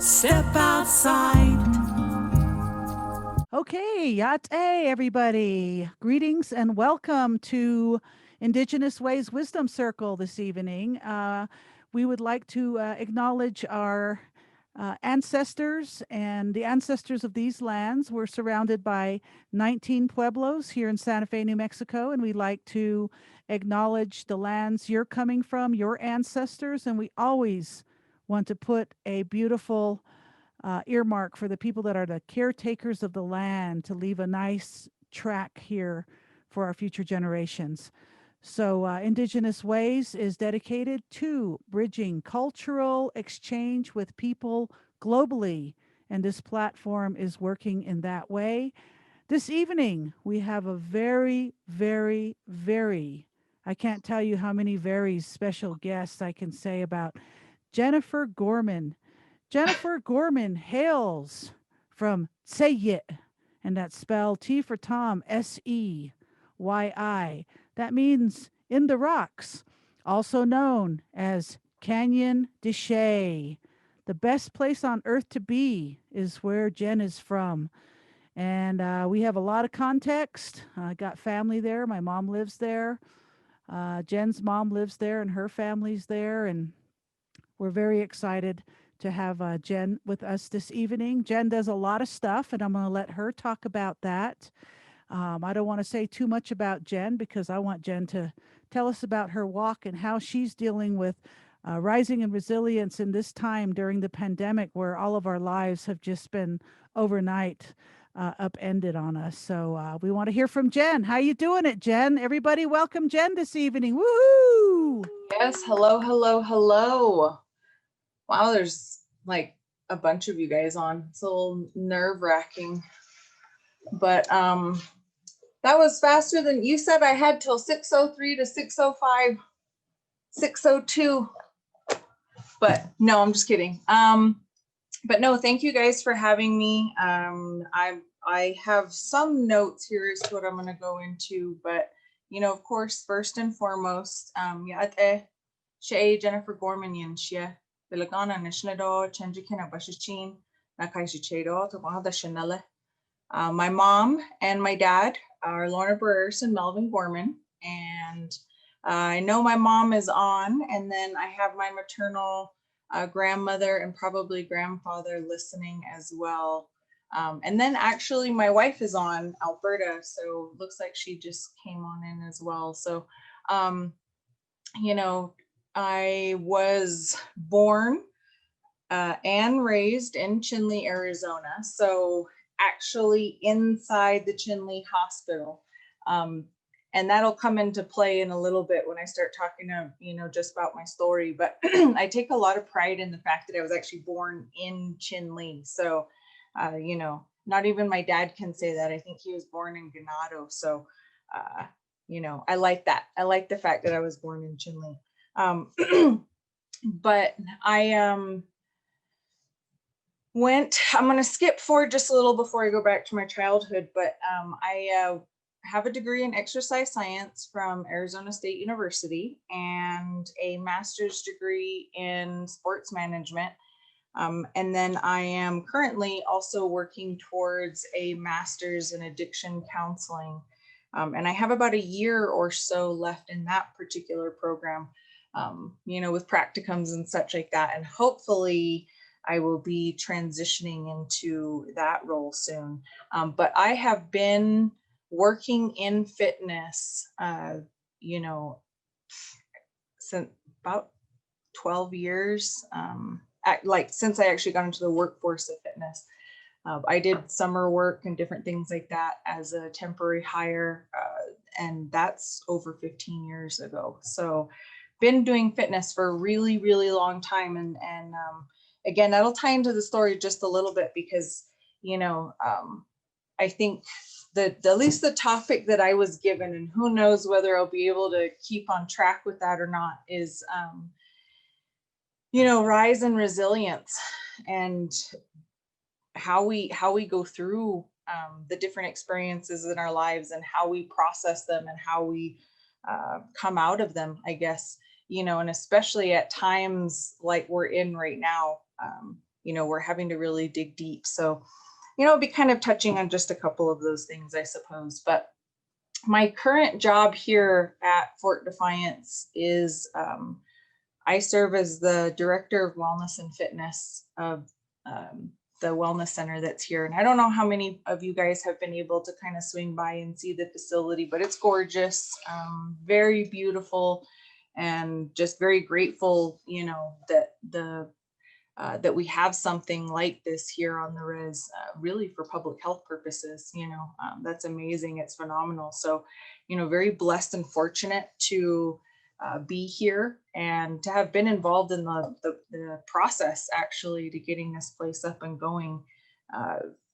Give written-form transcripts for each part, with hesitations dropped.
Step outside. Okay, yate everybody. Greetings and welcome to Indigenous Ways Wisdom Circle this evening. We would like to acknowledge our ancestors and the ancestors of these lands. We're surrounded by 19 pueblos here in Santa Fe, New Mexico, and we'd like to acknowledge the lands you're coming from, your ancestors, and we always want to put a beautiful earmark for the people that are the caretakers of the land to leave a nice track here for our future generations. So, Indigenous Ways is dedicated to bridging cultural exchange with people globally, and this platform is working in that way. This evening, we have a very, very, very, I can't tell you how many very special guests I can say about Jennifer Gorman. Jennifer Gorman hails from Tseyit, and that's spelled T for Tom, Seyyi. That means in the rocks, also known as Canyon de Chelly. The best place on earth to be is where Jen is from. And we have a lot of context. I got family there. My mom lives there. Jen's mom lives there, and her family's there. And we're very excited to have Jen with us this evening. Jen does a lot of stuff, and I'm going to let her talk about that. I don't want to say too much about Jen because I want Jen to tell us about her walk and how she's dealing with rising in resilience in this time during the pandemic where all of our lives have just been overnight upended on us. So we want to hear from Jen. How you doing it, Jen? Everybody welcome Jen this evening. Woohoo! Yes, hello, hello, hello. Wow, there's like a bunch of you guys on. It's a little nerve-wracking. But that was faster than you said. I had till 6:03 to 6:05, 6:02. But no, I'm just kidding. But no, thank you guys for having me. I have some notes here as to what I'm going to go into, but you know, of course, first and foremost, siya Jennifer Gorman yan siya. Bilagana nishna do change kina bashichin na kaisi chedo to mahada shanele. My mom and my dad are Lorna and Melvin Gorman, and I know my mom is on, and then I have my maternal grandmother and probably grandfather listening as well. And then actually my wife is on, Alberta, so looks like she just came on in as well. So, you know, I was born and raised in Chinle, Arizona. So actually inside the Chinle Hospital. And that'll come into play in a little bit when I start talking to, you know, just about my story. But I take a lot of pride in the fact that I was actually born in Chinle. So, you know, not even my dad can say that. I think he was born in Ganado. So, you know, I like that. I like the fact that I was born in Chinle. But I I'm going to skip forward just a little before I go back to my childhood, but I have a degree in exercise science from Arizona State University and a master's degree in sports management. And then I am currently also working towards a master's in addiction counseling. And I have about a year or so left in that particular program, you know, with practicums and such like that. And hopefully I will be transitioning into that role soon. But I have been working in fitness, you know, since about 12 years, like since I actually got into the workforce of fitness. I did summer work and different things like that as a temporary hire, and that's over 15 years ago. So been doing fitness for a really, really long time. And again, that'll tie into the story just a little bit because, you know, I think that at least the topic that I was given, and who knows whether I'll be able to keep on track with that or not, is, you know, rise and resilience and how we go through the different experiences in our lives and how we process them and how we come out of them, I guess, you know, and especially at times like we're in right now, we're having to really dig deep. So, it'll be kind of touching on just a couple of those things, I suppose. But my current job here at Fort Defiance is I serve as the Director of Wellness and Fitness of the wellness center that's here. And I don't know how many of you guys have been able to kind of swing by and see the facility, but it's gorgeous, very beautiful, and just very grateful, that we have something like this here on the res, really for public health purposes. That's amazing. It's phenomenal. So, very blessed and fortunate to be here and to have been involved in the process, actually, to getting this place up and going.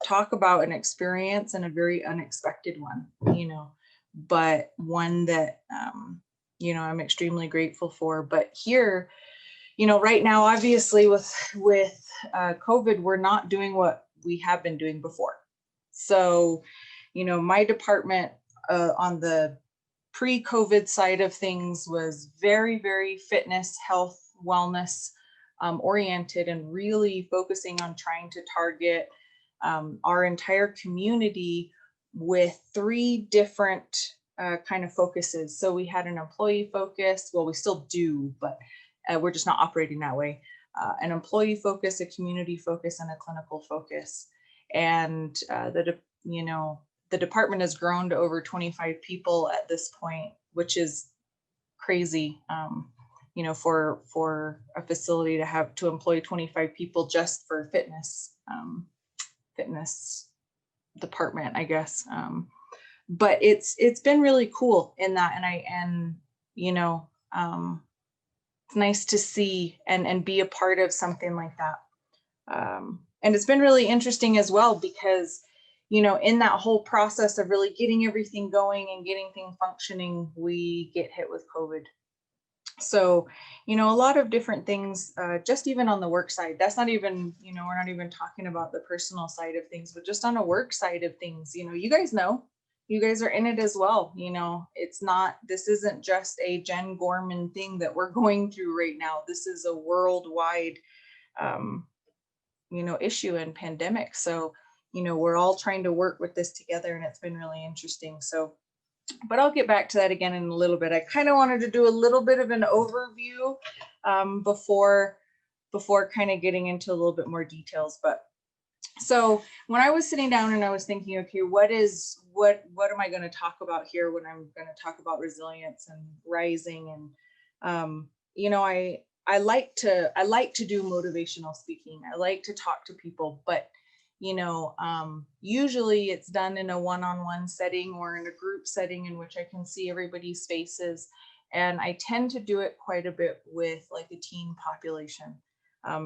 Talk about an experience and a very unexpected one, but one that, I'm extremely grateful for. But here, right now, obviously with COVID, we're not doing what we have been doing before. So, my department on the pre-COVID side of things was very, very fitness, health, wellness oriented, and really focusing on trying to target our entire community with 3 different kind of focuses. So we had an employee focus. Well, we still do, but we're just not operating that way. An employee focus, a community focus, and a clinical focus. And the department has grown to over 25 people at this point, which is crazy. For a facility to employ 25 people just for fitness department, I guess. But it's been really cool in that, it's nice to see and be a part of something like that. And it's been really interesting as well, because, in that whole process of really getting everything going and getting things functioning, we get hit with COVID. So, a lot of different things, just even on the work side. That's not even, we're not even talking about the personal side of things, but just on a work side of things, you guys are in it as well. This isn't just a Jen Gorman thing that we're going through right now. This is a worldwide, issue and pandemic. So, we're all trying to work with this together, and it's been really interesting. So, but I'll get back to that again in a little bit. I kind of wanted to do a little bit of an overview before kind of getting into a little bit more details. But so when I was sitting down and I was thinking, okay, what am I going to talk about here when I'm going to talk about resilience and rising? And I like to do motivational speaking. I like to talk to people, but usually it's done in a one-on-one setting or in a group setting in which I can see everybody's faces. And I tend to do it quite a bit with like a teen population.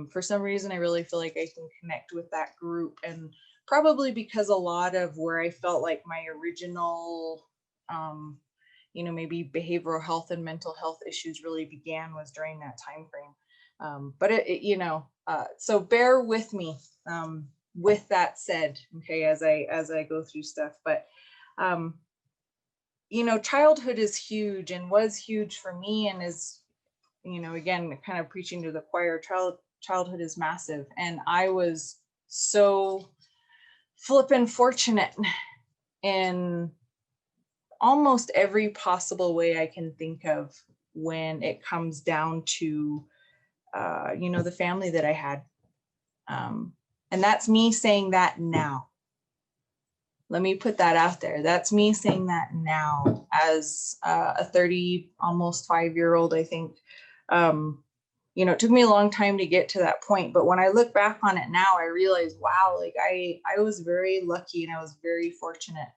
For some reason, I really feel like I can connect with that group, and probably because a lot of where I felt like my original, maybe behavioral health and mental health issues really began was during that time frame. But so bear with me. With that said, okay, as I go through stuff, but childhood is huge and was huge for me, and is, again, kind of preaching to the choir. Childhood is massive, and I was so flippin' fortunate in almost every possible way I can think of when it comes down to the family that I had. And that's me saying that now. Let me put that out there. That's me saying that now as a 30, almost 5-year-old, I think. It took me a long time to get to that point. But when I look back on it now, I realize, wow, like I was very lucky and I was very fortunate,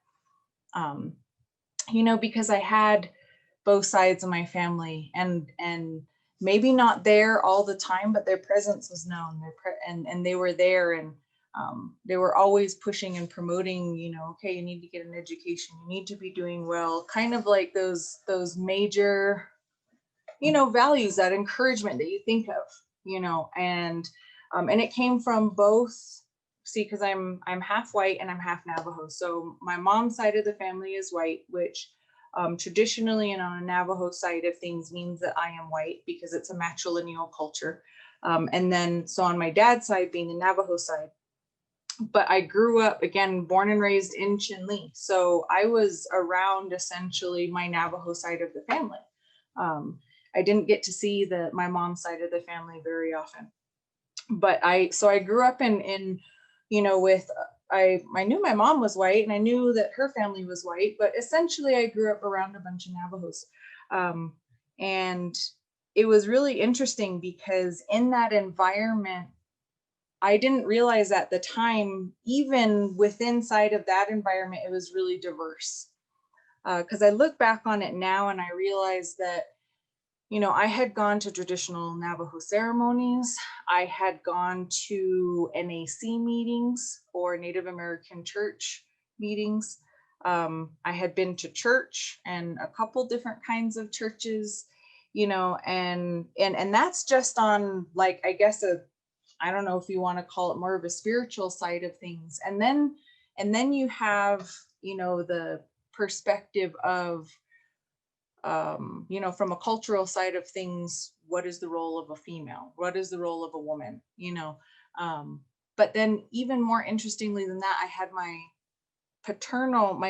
because I had both sides of my family, and maybe not there all the time, but their presence was known. And they were there, and they were always pushing and promoting, okay, you need to get an education, you need to be doing well, kind of like those major, values, that encouragement that you think of, and it came from both. See, because I'm half white and I'm half Navajo. So my mom's side of the family is white, which traditionally and on a Navajo side of things means that I am white, because it's a matrilineal culture. And then, so on my dad's side, being the Navajo side, but I grew up, again, born and raised in Chinle. So I was around essentially my Navajo side of the family. I didn't get to see my mom's side of the family very often. But I grew up in with, I knew my mom was white and I knew that her family was white, but essentially I grew up around a bunch of Navajos. And it was really interesting because in that environment, I didn't realize at the time, even within inside of that environment, it was really diverse. Because I look back on it now and I realized that, I had gone to traditional Navajo ceremonies. I had gone to NAC meetings or Native American church meetings. I had been to church and a couple different kinds of churches, and that's just on, like, I guess I don't know if you want to call it more of a spiritual side of things. And then you have, the perspective of, from a cultural side of things, what is the role of a female? What is the role of a woman? But then even more interestingly than that, I had my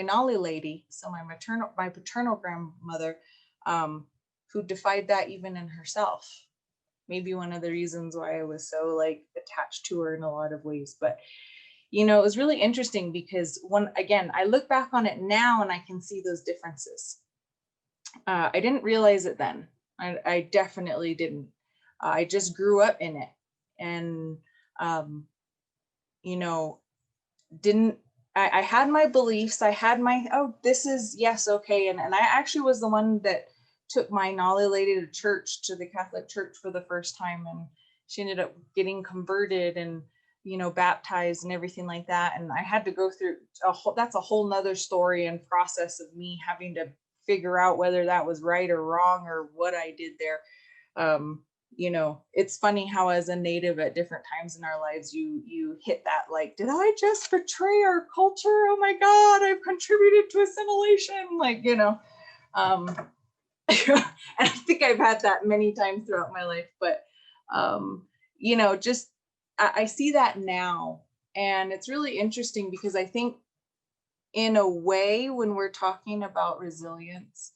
Nolly lady, so my paternal grandmother, who defied that even in herself. Maybe one of the reasons why I was so attached to her in a lot of ways. But it was really interesting because I look back on it now and I can see those differences. I didn't realize it then. I definitely didn't. I just grew up in it and, I had my beliefs. I had my, this is, yes, okay. And I actually was the one that took my Nolly lady to church, to the Catholic Church for the first time. And she ended up getting converted and, baptized and everything like that. And I had to go through that's a whole nother story and process of me having to figure out whether that was right or wrong or what I did there. It's funny how as a Native at different times in our lives, you hit that, did I just betray our culture? Oh my God, I've contributed to assimilation. And I think I've had that many times throughout my life, but, I see that now. And it's really interesting because I think in a way, when we're talking about resilience,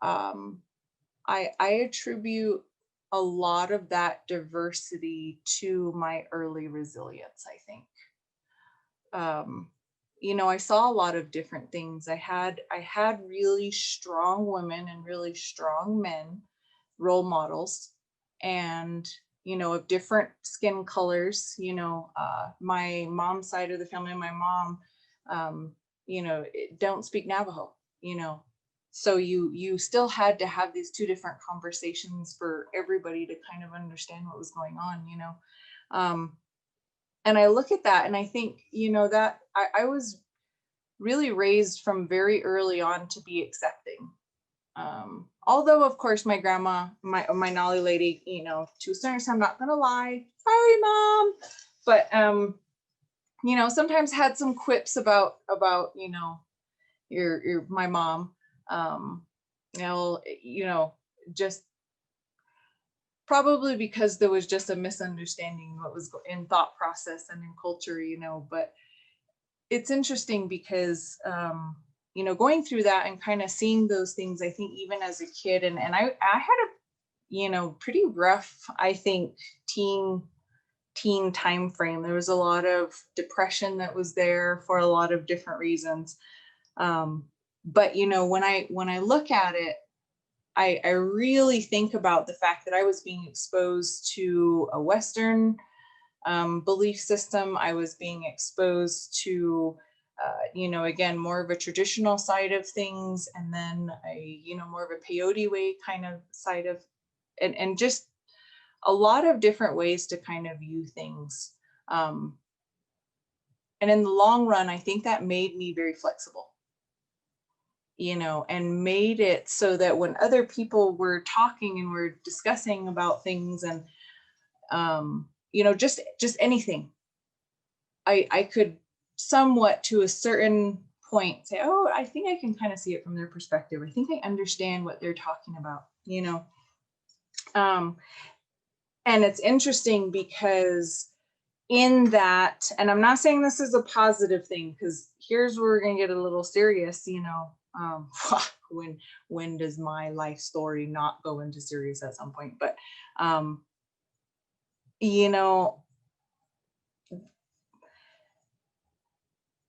I attribute a lot of that diversity to my early resilience, I think. I saw a lot of different things. I had really strong women and really strong men, role models, and, of different skin colors. My mom's side of the family, my mom, don't speak Navajo, so you still had to have these two different conversations for everybody to kind of understand what was going on. And I look at that and I think, that I was really raised from very early on to be accepting. Although, of course, my grandma, my Nolly lady, to a certain extent, I'm not gonna lie, sorry, Mom, but sometimes had some quips about my mom. Just probably because there was just a misunderstanding what was in thought process and in culture, but it's interesting because, going through that and kind of seeing those things, I think even as a kid, and I had a, pretty rough, I think, teen time frame. There was a lot of depression that was there for a lot of different reasons. But, when I look at it, I really think about the fact that I was being exposed to a Western belief system. I was being exposed to, again, more of a traditional side of things, and then more of a peyote way kind of side of, and just a lot of different ways to kind of view things. And in the long run, I think that made me very flexible, and made it so that when other people were talking and were discussing about things and, just anything, I could somewhat, to a certain point, say, oh, I think I can kind of see it from their perspective. I think I understand what they're talking about, And it's interesting because in that, and I'm not saying this is a positive thing, because here's where we're going to get a little serious, you know, when does my life story not go into serious at some point? But, you know,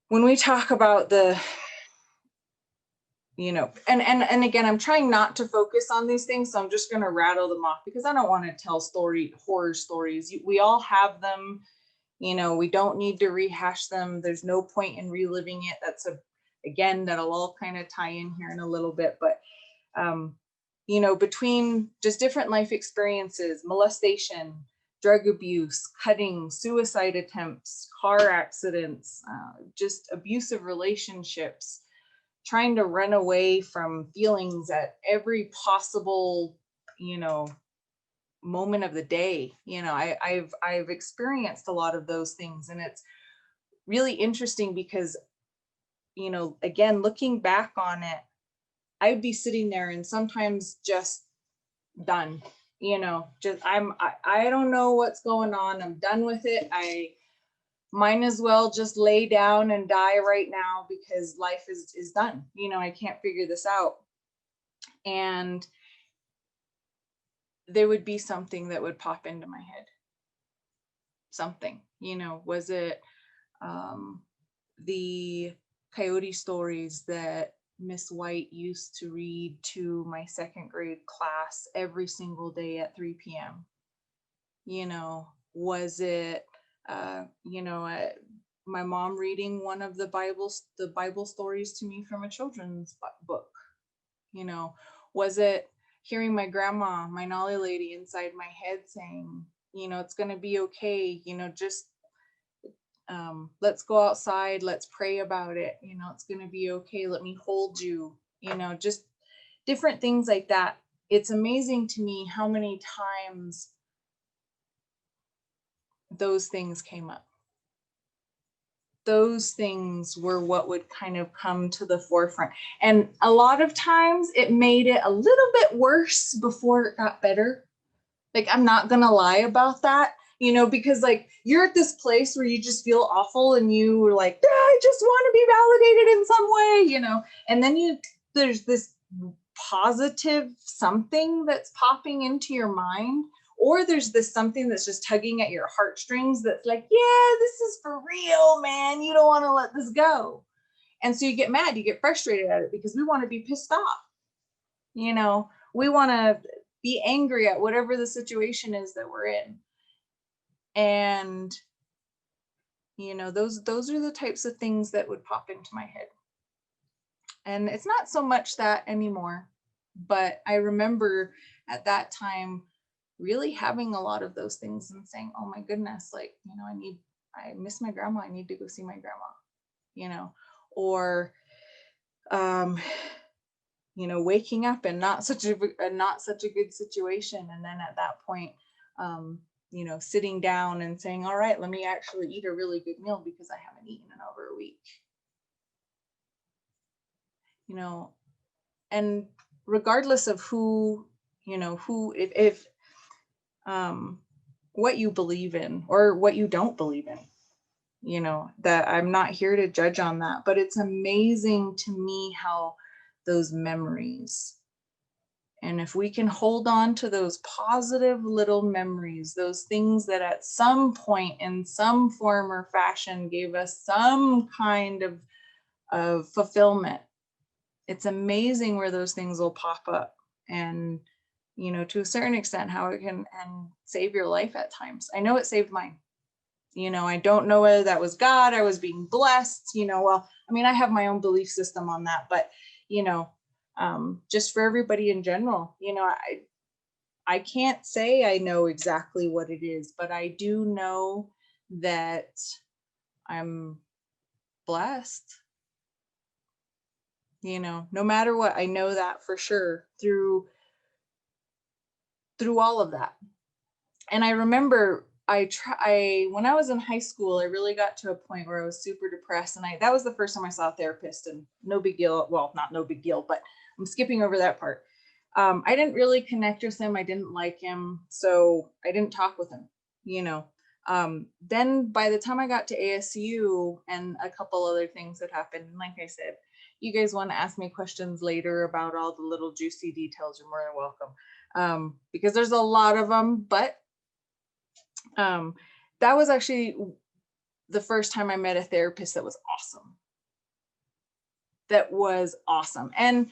when we talk about the, you know, and again, I'm trying not to focus on these things, so I'm just going to rattle them off because I don't want to tell horror stories. We all have them, you know, we don't need to rehash them. There's no point in reliving it. Again, that'll all kind of tie in here in a little bit, but you know, between just different life experiences, molestation, drug abuse, cutting, suicide attempts, car accidents, just abusive relationships, trying to run away from feelings at every possible, you know, moment of the day. You know, I've experienced a lot of those things, and it's really interesting because, you know, again, looking back on it, I'd be sitting there and sometimes just done, you know, just I don't know what's going on. I'm done with it. I might as well just lay down and die right now because life is done. You know, I can't figure this out. And there would be something that would pop into my head. Something, you know, was it the coyote stories that Miss White used to read to my second grade class every single day at 3 p.m. You know, was it, you know, my mom reading one of the Bible stories to me from a children's book? You know, was it hearing my grandma, my Nolly lady, inside my head saying, you know, it's going to be okay, you know, just let's go outside, let's pray about it, you know, it's going to be okay, let me hold you, you know, just different things like that. It's amazing to me how many times those things came up. Those things were what would kind of come to the forefront. And a lot of times it made it a little bit worse before it got better. Like, I'm not going to lie about that, you know, because like you're at this place where you just feel awful and you were like, I just want to be validated in some way, you know, and then there's this positive something that's popping into your mind, or there's this something that's just tugging at your heartstrings that's like, yeah, this is for real, man. You don't want to let this go. And so you get mad, you get frustrated at it because we want to be pissed off. You know, we want to be angry at whatever the situation is that we're in. And, you know, those are the types of things that would pop into my head. And it's not so much that anymore, but I remember at that time really having a lot of those things and saying, oh my goodness, like, you know, I miss my grandma. I need to go see my grandma, you know, or, you know, waking up and not such a good situation. And then at that point, you know, sitting down and saying, all right, let me actually eat a really good meal because I haven't eaten in over a week. You know, and regardless of who, you know, if what you believe in or what you don't believe in, you know, that I'm not here to judge on that, but it's amazing to me how those memories, and if we can hold on to those positive little memories, those things that at some point in some form or fashion gave us some kind of fulfillment, it's amazing where those things will pop up. And, you know, to a certain extent, how it can and save your life at times. I know it saved mine. You know, I don't know whether that was God, I was being blessed, you know, well, I mean, I have my own belief system on that, but, you know, just for everybody in general, you know, I can't say I know exactly what it is, but I do know that I'm blessed. You know, no matter what, I know that for sure through all of that. And I remember when I was in high school, I really got to a point where I was super depressed, and that was the first time I saw a therapist, and no big deal. Well, not no big deal, but I'm skipping over that part. I didn't really connect with him. I didn't like him, so I didn't talk with him, you know. Then by the time I got to ASU and a couple other things that happened, and like I said, you guys want to ask me questions later about all the little juicy details, you're more than welcome. Because there's a lot of them, but that was actually the first time I met a therapist that was awesome. That was awesome. And,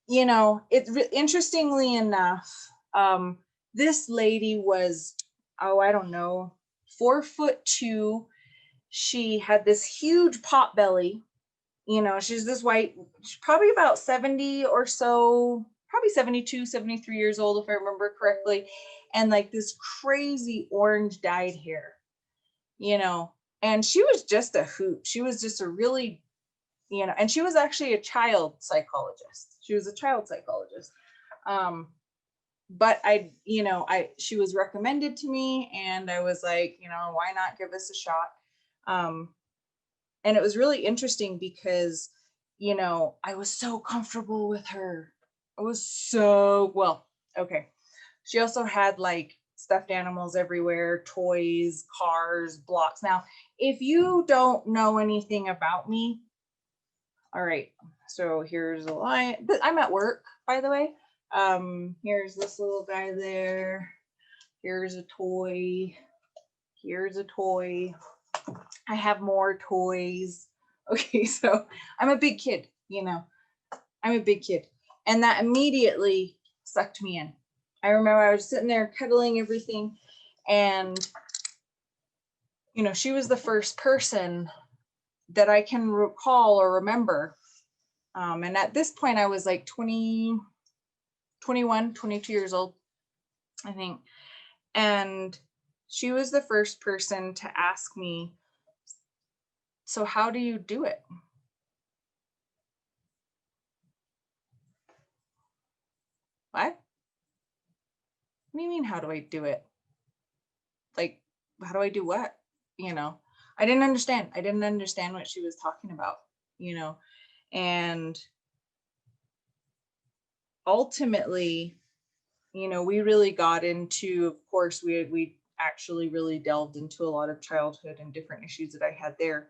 you know, interestingly enough, this lady was, oh, I don't know, 4'2". She had this huge pot belly. You know, she's this white, she's probably about 70 or so, probably 72, 73 years old, if I remember correctly. And like this crazy orange dyed hair, you know, and she was just a hoot. She was just a really, you know, and she was actually a child psychologist. She was a child psychologist. But she was recommended to me, and I was like, you know, why not give this a shot? And it was really interesting because, you know, I was so comfortable with her. I was so, well, okay. She also had like stuffed animals everywhere, toys, cars, blocks. Now, if you don't know anything about me, all right, so here's a line. I'm at work, by the way. Here's this little guy there. Here's a toy. Here's a toy. I have more toys. Okay, so I'm a big kid, you know. I'm a big kid. And that immediately sucked me in. I remember I was sitting there cuddling everything, and, you know, she was the first person that I can recall or remember. And at this point, I was like 20, 21, 22 years old, I think. And she was the first person to ask me, so how do you do it? What? What do you mean, how do I do it? Like, how do I do what? You know, I didn't understand. I didn't understand what she was talking about, you know. And ultimately, you know, we really got into, of course, we actually really delved into a lot of childhood and different issues that I had there.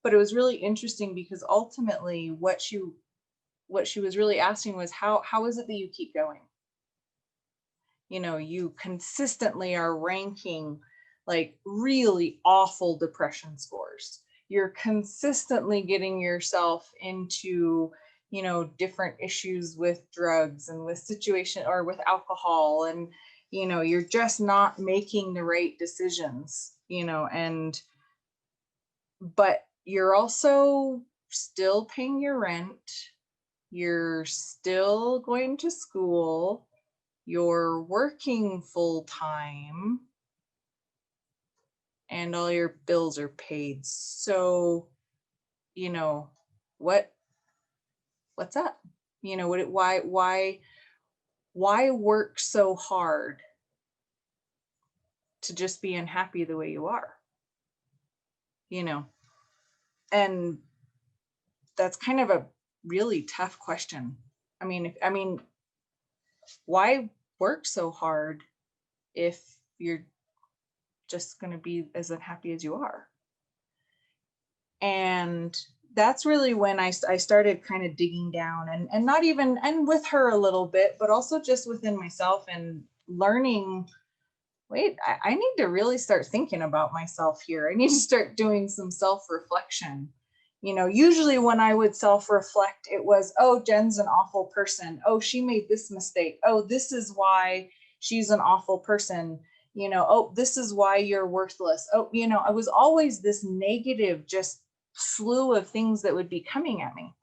But it was really interesting because ultimately what she was really asking was, how is it that you keep going? You know, you consistently are ranking like really awful depression scores. You're consistently getting yourself into, you know, different issues with drugs and with situation or with alcohol, and, you know, you're just not making the right decisions, you know, and but you're also still paying your rent, you're still going to school, you're working full time, and all your bills are paid. So, you know, what's up? You know, why work so hard to just be unhappy the way you are? You know, and that's kind of a really tough question. I mean, why work so hard if you're just going to be as unhappy as you are? And that's really when I started kind of digging down and not even, and with her a little bit, but also just within myself and learning, wait, I need to really start thinking about myself here. I need to start doing some self-reflection. You know, usually when I would self-reflect, it was, oh, Jen's an awful person. Oh, she made this mistake. Oh, this is why she's an awful person. You know, oh, this is why you're worthless. Oh, you know, I was always this negative, just slew of things that would be coming at me.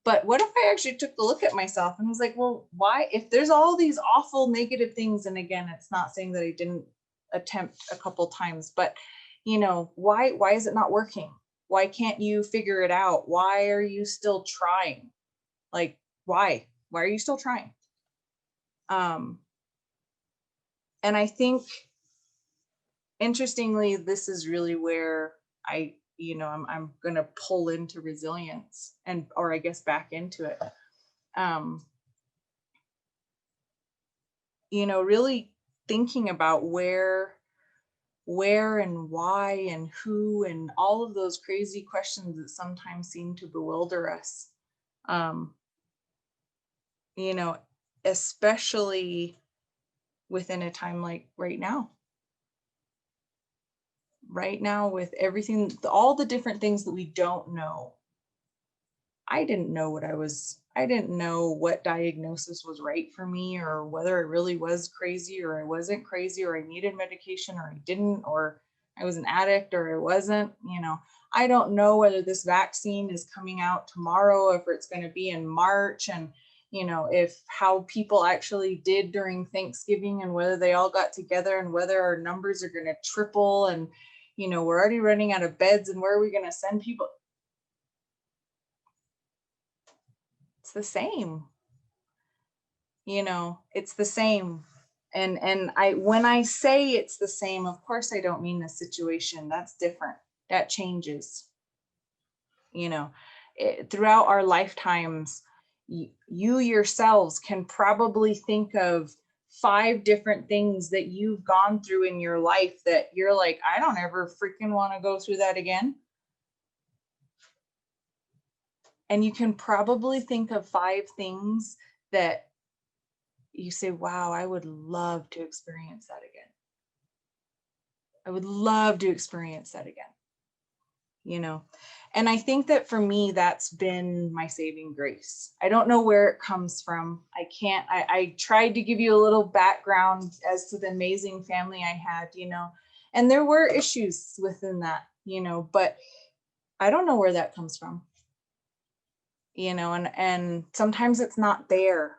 But what if I actually took a look at myself and was like, well, why, if there's all these awful negative things, and again, it's not saying that I didn't attempt a couple times, but, you know, why is it not working? Why can't you figure it out? Why are you still trying? Like, why are you still trying? And I think, interestingly, this is really where I'm going to pull into resilience, or I guess back into it. really thinking about where and why and who and all of those crazy questions that sometimes seem to bewilder us. Especially within a time like right now with everything, all the different things that we don't know. I didn't know what diagnosis was right for me, or whether I really was crazy or I wasn't crazy, or I needed medication or I didn't, or I was an addict or I wasn't. I don't know whether this vaccine is coming out tomorrow, if it's going to be in March, and if how people actually did during Thanksgiving, and whether they all got together, and whether our numbers are going to triple, and we're already running out of beds, and where are we going to send people? It's the same. It's the same. And when I say it's the same, of course I don't mean the situation. That's different. That changes. Throughout our lifetimes, you yourselves can probably think of 5 different things that you've gone through in your life that you're like, I don't ever freaking want to go through that again. And you can probably think of 5 things that you say, wow, I would love to experience that again. I would love to experience that again. And I think that for me, that's been my saving grace. I don't know where it comes from. I tried to give you a little background as to the amazing family I had, and there were issues within that, but I don't know where that comes from, and sometimes it's not there.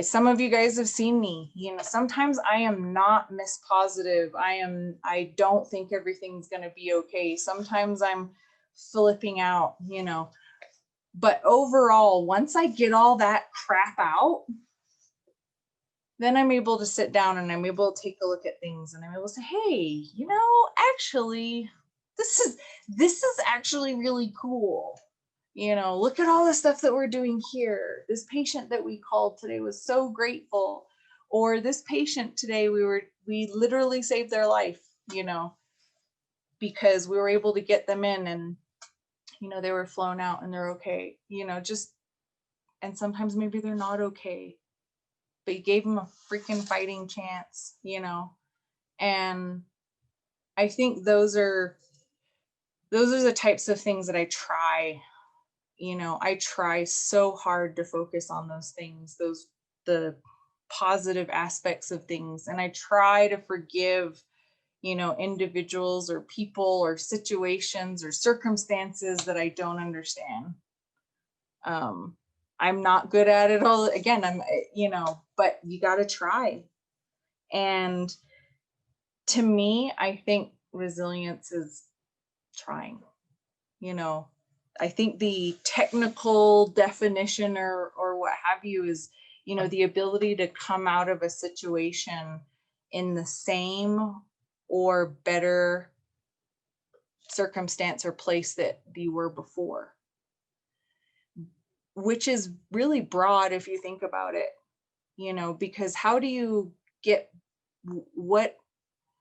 Some of you guys have seen me, sometimes I am not Miss Positive. I don't think everything's going to be okay. Sometimes I'm flipping out, but overall, once I get all that crap out, then I'm able to sit down and I'm able to take a look at things, and I'm able to say, hey, actually, this is actually really cool. Look at all the stuff that we're doing here. This patient that we called today was so grateful. Or this patient today, we literally saved their life, because we were able to get them in, and, they were flown out and they're okay, and sometimes maybe they're not okay, but you gave them a freaking fighting chance, and I think those are the types of things that I try. I try so hard to focus on those things, the positive aspects of things. And I try to forgive, individuals or people or situations or circumstances that I don't understand. I'm not good at it all. Again, but you got to try. And to me, I think resilience is trying, I think the technical definition or what have you is, the ability to come out of a situation in the same or better circumstance or place that you were before, which is really broad if you think about it, because how do you get, what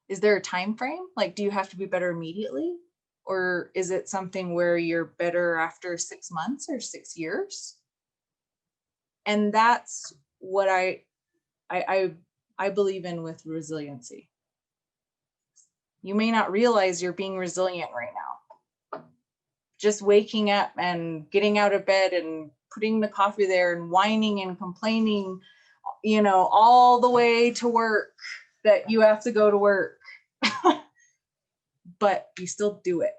is there a time frame? Like, do you have to be better immediately? Or is it something where you're better after 6 months or 6 years? And that's what I believe in with resiliency. You may not realize you're being resilient right now. Just waking up and getting out of bed and putting the coffee there and whining and complaining, all the way to work that you have to go to work. But you still do it.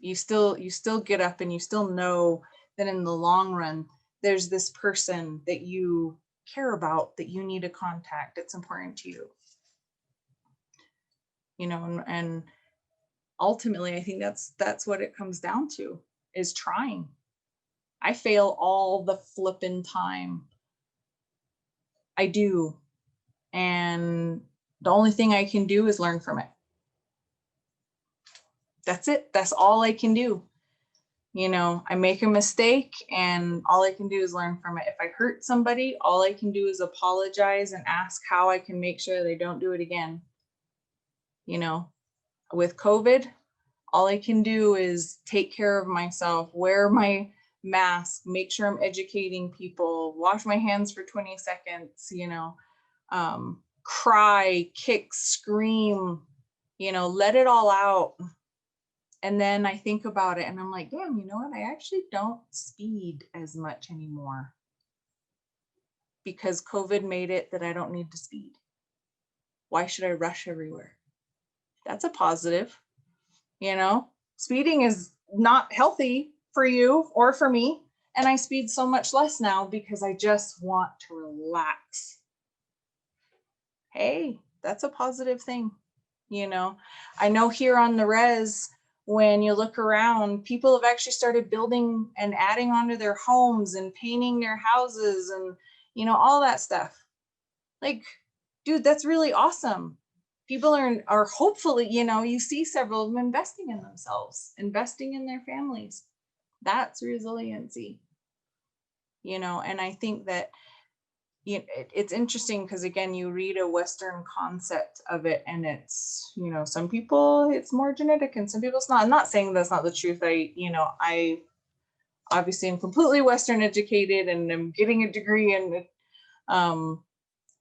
You still get up, and you still know that in the long run, there's this person that you care about, that you need to contact. It's important to you. And ultimately, I think that's what it comes down to, is trying. I fail all the flippin' time. I do. And the only thing I can do is learn from it. That's it. That's all I can do. You know, I make a mistake and all I can do is learn from it. If I hurt somebody, all I can do is apologize and ask how I can make sure they don't do it again. You know, with COVID, all I can do is take care of myself, wear my mask, make sure I'm educating people, wash my hands for 20 seconds, you know, cry, kick, scream, you know, let it all out. And then I think about it and I'm like, damn, you know what? I actually don't speed as much anymore because COVID made it that I don't need to speed. Why should I rush everywhere? That's a positive. You know, speeding is not healthy for you or for me. And I speed so much less now because I just want to relax. Hey, that's a positive thing. You know, I know here on the res, when you look around, people have actually started building and adding onto their homes and painting their houses and, you know, all that stuff. Like, dude, that's really awesome. People are hopefully, you know, you see several of them investing in themselves, investing in their families. That's resiliency, you know, and I think that it's interesting because, again, you read a Western concept of it and it's, you know, some people it's more genetic and some people it's not. I'm not saying that's not the truth. I obviously am completely Western educated and I'm getting a degree in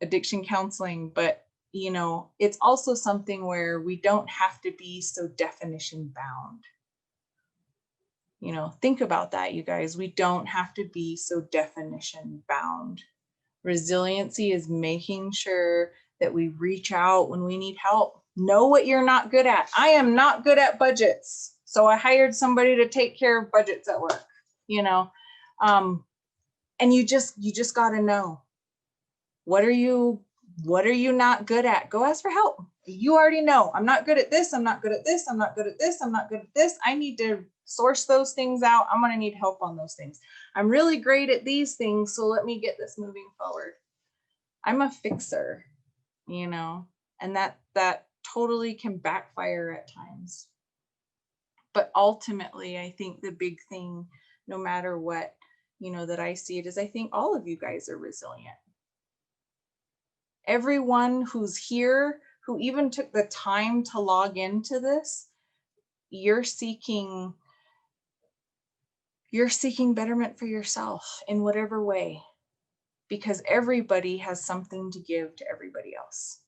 addiction counseling, but you know, it's also something where we don't have to be so definition bound. You know, think about that, you guys. We don't have to be so definition bound. Resiliency is making sure that we reach out when we need help. Know what you're not good at. I am not good at budgets. So I hired somebody to take care of budgets at work, you know. And you just got to know, what are you not good at? Go ask for help. You already know, I'm not good at this. I'm not good at this. I'm not good at this. I'm not good at this. I need to source those things out. I'm going to need help on those things. I'm really great at these things. So let me get this moving forward. I'm a fixer, you know, and that totally can backfire at times. But ultimately, I think the big thing, no matter what, you know, that I see it is I think all of you guys are resilient. Everyone who's here, who even took the time to log into this, you're seeking betterment for yourself in whatever way, because everybody has something to give to everybody else.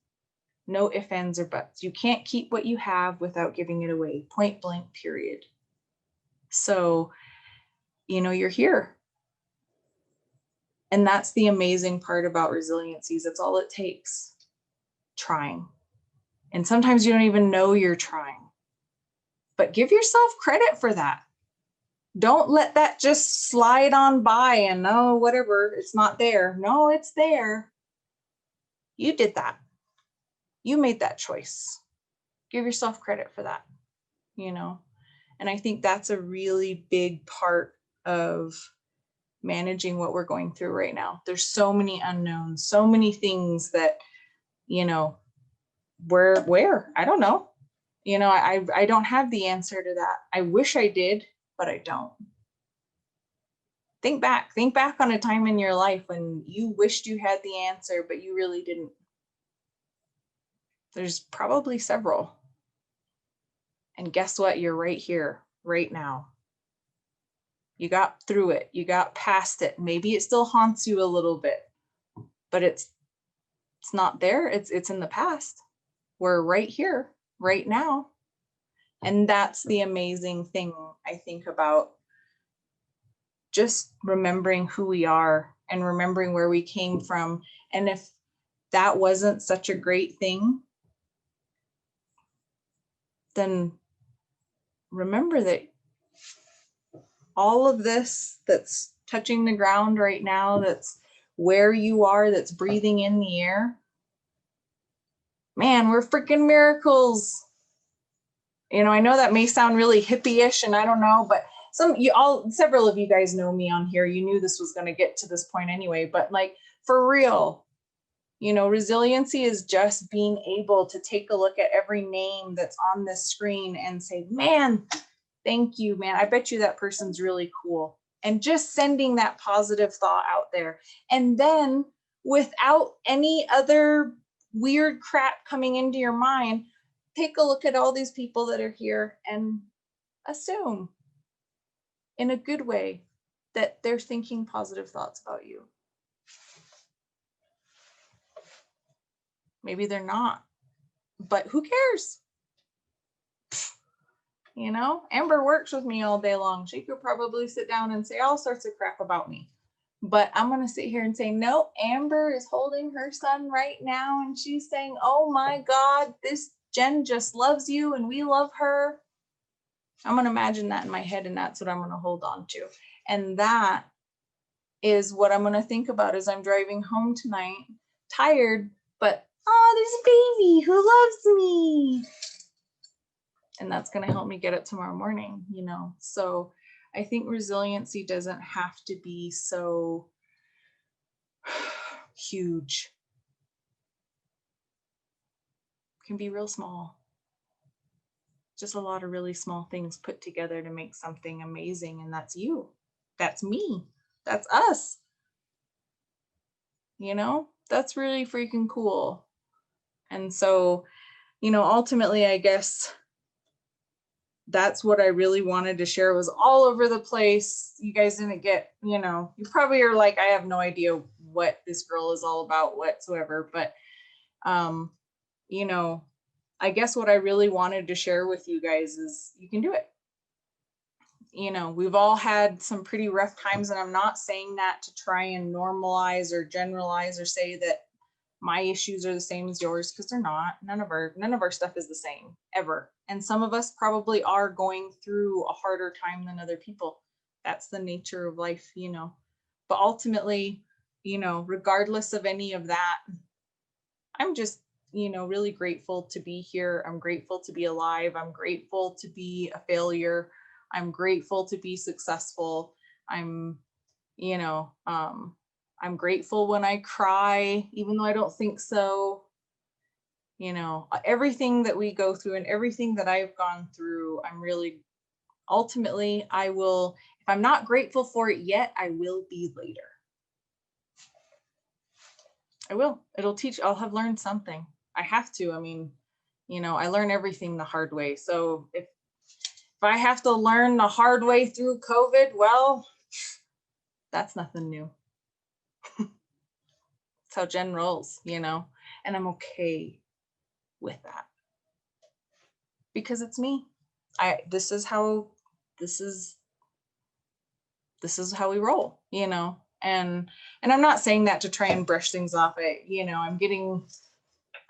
No ifs, ands, or buts. You can't keep what you have without giving it away, point blank, period. So, you know, you're here. And that's the amazing part about resiliency is that's all it takes. Trying. And sometimes you don't even know you're trying. But give yourself credit for that. Don't let that just slide on by and oh, whatever, it's not there. No, it's there. You did that. You made that choice. Give yourself credit for that, you know? And I think that's a really big part of managing what we're going through right now. There's so many unknowns, so many things that, you know, where, I don't know. You know, I don't have the answer to that. I wish I did, but I don't. Think back on a time in your life when you wished you had the answer, but you really didn't. There's probably several. And guess what? You're right here, right now. You got through it. You got past it. Maybe it still haunts you a little bit, but it's not there. It's in the past. We're right here, right now. And that's the amazing thing I think about just remembering who we are and remembering where we came from. And if that wasn't such a great thing, then remember that all of this that's touching the ground right now, that's where you are, that's breathing in the air, man, we're freaking miracles. You know, I know that may sound really hippie-ish and I don't know, but several of you guys know me on here. You knew this was going to get to this point anyway, but like for real, you know, resiliency is just being able to take a look at every name that's on this screen and say, man, Thank you, man. I bet you that person's really cool. And just sending that positive thought out there. And then without any other weird crap coming into your mind, take a look at all these people that are here and assume in a good way that they're thinking positive thoughts about you. Maybe they're not, but who cares? You know, Amber works with me all day long. She could probably sit down and say all sorts of crap about me. But I'm going to sit here and say, no, Amber is holding her son right now. And she's saying, oh my God, this Jen just loves you and we love her. I'm going to imagine that in my head, and that's what I'm going to hold on to. And that is what I'm going to think about as I'm driving home tonight, tired, but oh, there's a baby who loves me. And that's going to help me get up tomorrow morning, you know. So I think resiliency doesn't have to be so huge. It can be real small. Just a lot of really small things put together to make something amazing. And that's you. That's me. That's us. You know, that's really freaking cool. And so, you know, ultimately, I guess that's what I really wanted to share. It was all over the place. You guys didn't get, you know, you probably are like, I have no idea what this girl is all about whatsoever. But, you know, I guess what I really wanted to share with you guys is you can do it. You know, we've all had some pretty rough times, and I'm not saying that to try and normalize or generalize or say that my issues are the same as yours, because they're not. None of our stuff is the same ever. And some of us probably are going through a harder time than other people. That's the nature of life, you know. But ultimately, you know, regardless of any of that, I'm just, you know, really grateful to be here. I'm grateful to be alive. I'm grateful to be a failure. I'm grateful to be successful. I'm, you know, I'm grateful when I cry, even though I don't think so. You know, everything that we go through and everything that I've gone through, I'm really, ultimately, I will, if I'm not grateful for it yet, I will be later. I will. It'll teach, I'll have learned something. I have to. I mean, you know, I learn everything the hard way. So if I have to learn the hard way through COVID, well, that's nothing new. That's how Jen rolls, you know, and I'm okay with that because it's me. This is how we roll, you know, and I'm not saying that to try and brush things off. You know,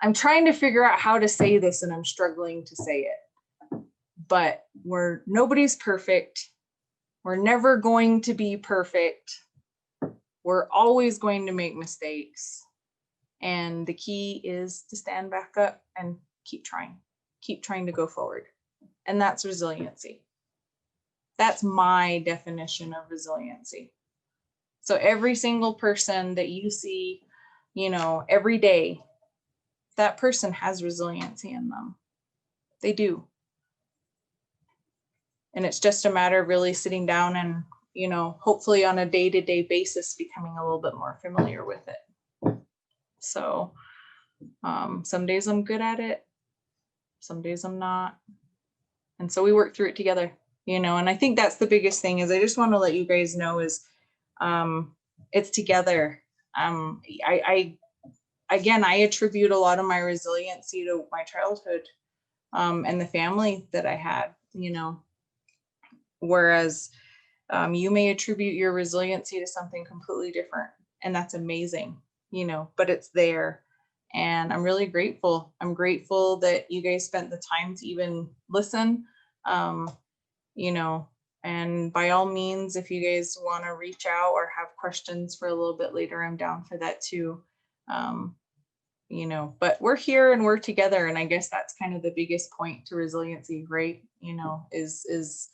I'm trying to figure out how to say this, and I'm struggling to say it, but nobody's perfect. We're never going to be perfect. We're always going to make mistakes. And the key is to stand back up and keep trying to go forward. And that's resiliency. That's my definition of resiliency. So every single person that you see, you know, every day, that person has resiliency in them. They do. And it's just a matter of really sitting down and, you know, hopefully on a day-to-day basis, becoming a little bit more familiar with it. So some days I'm good at it. Some days I'm not. And so we work through it together, you know, and I think that's the biggest thing is I just want to let you guys know is it's together. I attribute a lot of my resiliency to my childhood and the family that I had, you know, whereas you may attribute your resiliency to something completely different, and that's amazing, you know, but it's there. And I'm really grateful. I'm grateful that you guys spent the time to even listen, you know, and by all means, if you guys want to reach out or have questions for a little bit later, I'm down for that too. You know, but we're here and we're together. And I guess that's kind of the biggest point to resiliency, right? You know, is,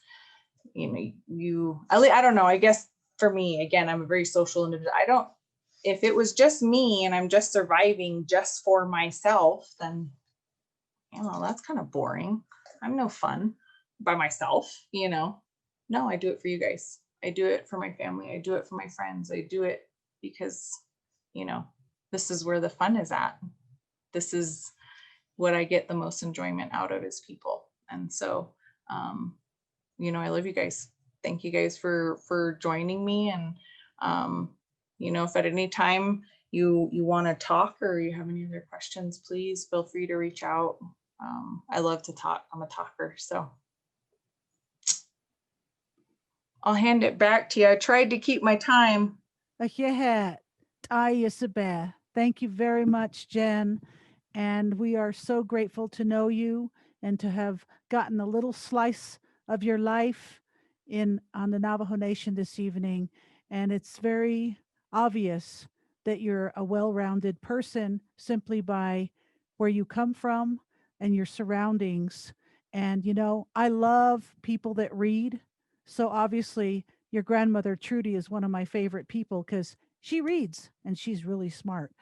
you know, I don't know, I guess for me, again, I'm a very social individual. If it was just me and I'm just surviving just for myself, then, you know, that's kind of boring. I'm no fun. by myself, you know. No, I do it for you guys. I do it for my family. I do it for my friends. I do it because, you know, this is where the fun is at. This is what I get the most enjoyment out of is people. And so, you know, I love you guys. Thank you guys for joining me. And you know, if at any time you want to talk or you have any other questions, please feel free to reach out. I love to talk. I'm a talker, so I'll hand it back to you. I tried to keep my time. Thank you very much, Jen. And we are so grateful to know you and to have gotten a little slice of your life in on the Navajo Nation this evening. And it's very obvious that you're a well-rounded person simply by where you come from and your surroundings. And you know, I love people that read. So obviously, your grandmother Trudy is one of my favorite people because she reads and she's really smart.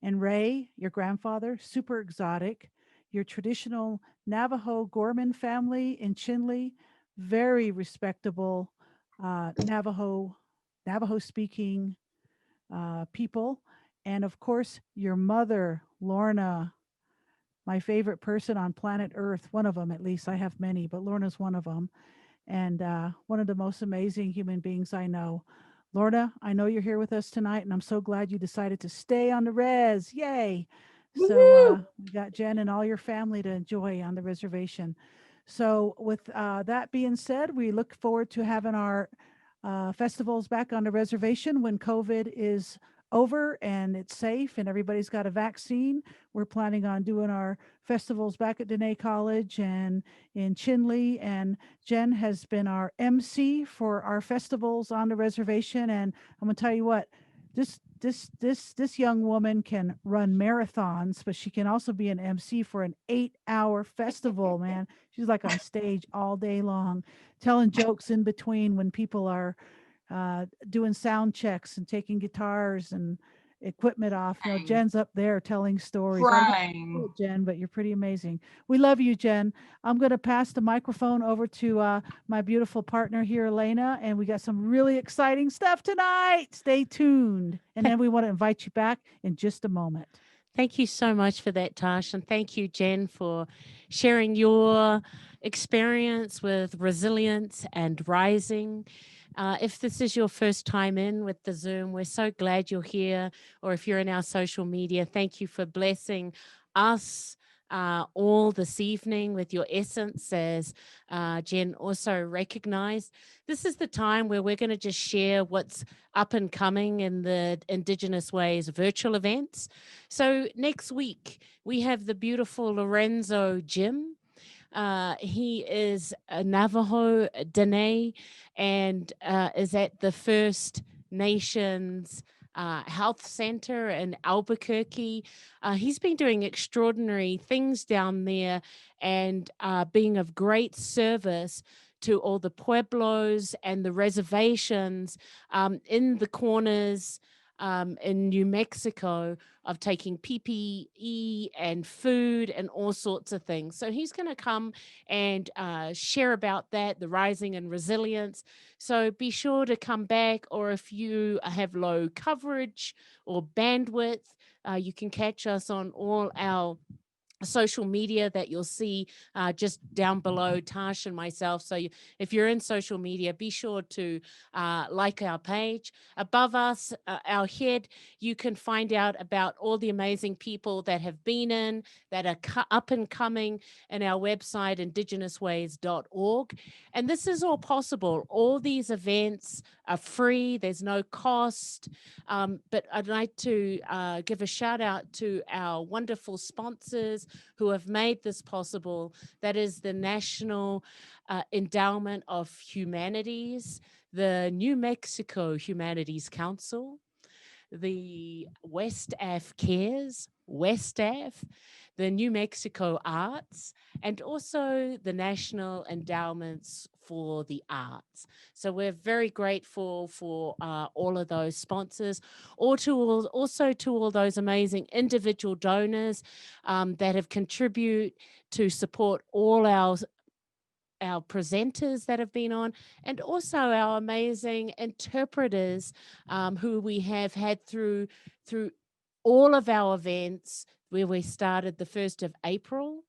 And Ray, your grandfather, super exotic. Your traditional Navajo Gorman family in Chinle, very respectable Navajo speaking people. And of course, your mother, Lorna, my favorite person on planet Earth, one of them at least. I have many, but Lorna's one of them. And one of the most amazing human beings I know. Lorna, I know you're here with us tonight, and I'm so glad you decided to stay on the res. Yay. So Woo! we got Jen and all your family to enjoy on the reservation. So with that being said, we look forward to having our festivals back on the reservation when COVID is over and it's safe and everybody's got a vaccine. We're planning on doing our festivals back at Dene College and in Chinle. And Jen has been our MC for our festivals on the reservation. And I'm gonna tell you what, this young woman can run marathons, but she can also be an MC for an 8-hour festival, man. She's like on stage all day long, telling jokes in between when people are doing sound checks and taking guitars and equipment off. You know, Crying. Jen's up there telling stories. I don't know how you do Crying. it, Jen, but you're pretty amazing. We love you, Jen. I'm going to pass the microphone over to my beautiful partner here, Elena, and we got some really exciting stuff tonight. Stay tuned. And then we want to invite you back in just a moment. Thank you so much for that, Tash. And thank you, Jen, for sharing your experience with resilience and rising. If this is your first time in with the Zoom, we're so glad you're here. Or if you're in our social media, thank you for blessing us all this evening with your essence, as Jen also recognized. This is the time where we're going to just share what's up and coming in the Indigenous Ways virtual events. So next week, we have the beautiful Lorenzo Jim. He is a Navajo Dene and is at the First Nations Health Center in Albuquerque. He's been doing extraordinary things down there and being of great service to all the pueblos and the reservations in the corners in New Mexico of taking PPE and food and all sorts of things. So he's going to come and share about that, the rising and resilience. So be sure to come back, or if you have low coverage or bandwidth, you can catch us on all our social media that you'll see just down below Tash and myself. So if you're in social media, be sure to like our page. Above us, our head, you can find out about all the amazing people that have been in, that are up and coming, in our website, IndigenousWays.org. And this is all possible. All these events are free. There's no cost. But I'd like to give a shout out to our wonderful sponsors who have made this possible. That is the National Endowment of Humanities, the New Mexico Humanities Council, the West Ave Cares, West Ave, the New Mexico Arts, and also the National Endowments for the Arts. So we're very grateful for all of those sponsors, or also to all those amazing individual donors that have contributed to support all our presenters that have been on, and also our amazing interpreters who we have had through all of our events, where we started the 1st of April.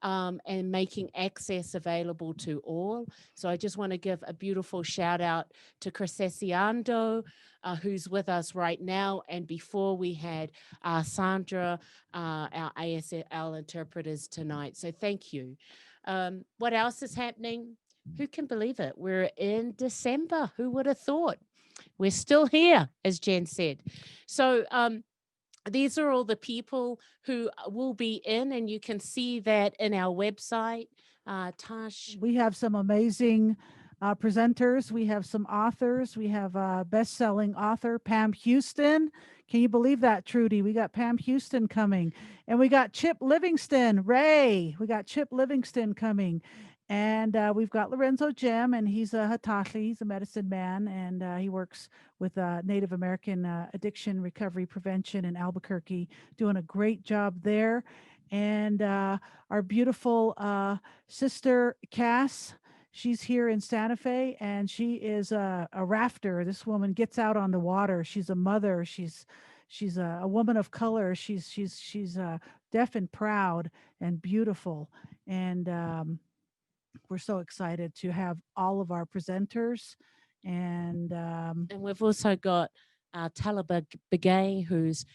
And making access available to all. So I just want to give a beautiful shout out to Crescesiando, who's with us right now. And before we had Sandra, our ASL interpreters tonight. So thank you. What else is happening? Who can believe it? We're in December. Who would have thought? We're still here, as Jen said. So these are all the people who will be in, and you can see that in our website. Tash. We have some amazing presenters. We have some authors. We have a best-selling author, Pam Houston. Can you believe that, Trudy? We got Pam Houston coming. And we got Chip Livingston. Ray, we got Chip Livingston coming. And we've got Lorenzo Jem, and he's a Hatashi. He's a medicine man, and he works with Native American addiction recovery prevention in Albuquerque, doing a great job there. And our beautiful sister Cass, she's here in Santa Fe, and she is a rafter. This woman gets out on the water. She's a mother. She's a woman of color. She's deaf and proud and beautiful. And we're so excited to have all of our presenters. And we've also got Talaba Begay, who's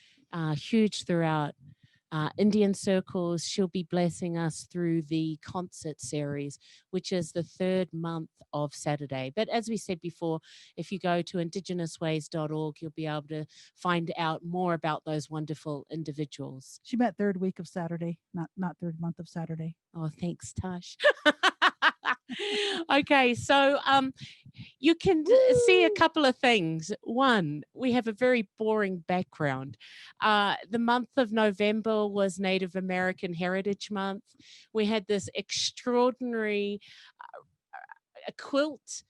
huge throughout Indian circles. She'll be blessing us through the concert series, which is the 3rd month of Saturday. But as we said before, if you go to IndigenousWays.org, you'll be able to find out more about those wonderful individuals. She meant 3rd week of Saturday, not 3rd month of Saturday. Oh, thanks, Tash. Okay, so you can see a couple of things. One, we have a very boring background. The month of November was Native American Heritage Month. We had this extraordinary quilt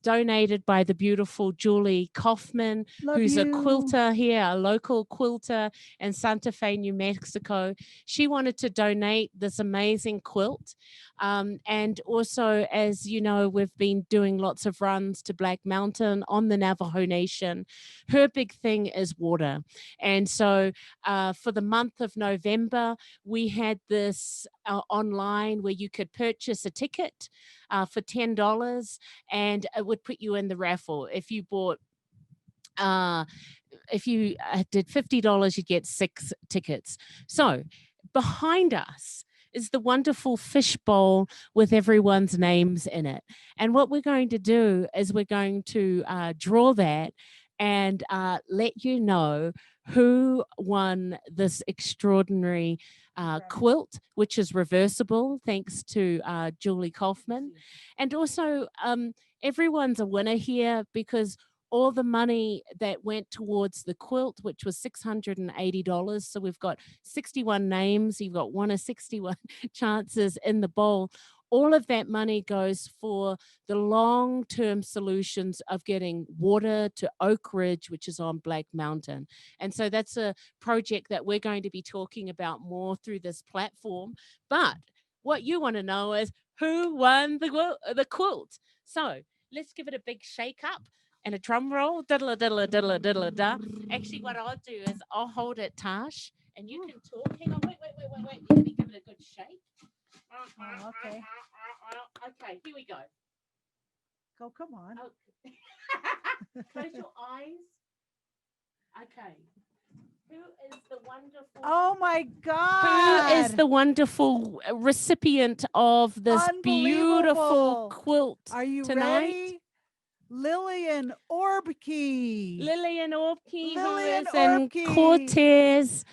donated by the beautiful Julie Kaufman, who's a quilter here, a local quilter in Santa Fe, New Mexico. She wanted to donate this amazing quilt. And also, as you know, we've been doing lots of runs to Black Mountain on the Navajo Nation. Her big thing is water. And so for the month of November, we had this online where you could purchase a ticket for $10, and it would put you in the raffle. If you bought if you did $50, you'd get 6 tickets. So behind us is the wonderful fishbowl with everyone's names in it. And what we're going to do is we're going to draw that and let you know who won this extraordinary quilt, which is reversible, thanks to Julie Kaufman. And also, everyone's a winner here because all the money that went towards the quilt, which was $680. So we've got 61 names. You've got 1 of 61 chances in the bowl. All of that money goes for the long-term solutions of getting water to Oak Ridge, which is on Black Mountain. And so that's a project that we're going to be talking about more through this platform. But what you want to know is who won the quilt. So let's give it a big shake up. And a drum roll, diddle diddle diddle diddle da. Actually, what I'll do is I'll hold it, Tash, and you can talk. Hang on, wait. Let me give it a good shake. Oh, okay. Okay, here we go. Go, come on. Oh. Close your eyes. Okay. Who is the wonderful? Oh my God! Who is the wonderful recipient of this beautiful quilt? Are you tonight? ready? Lillian Orbkey. Lillian Orbkey, who is in Cortez,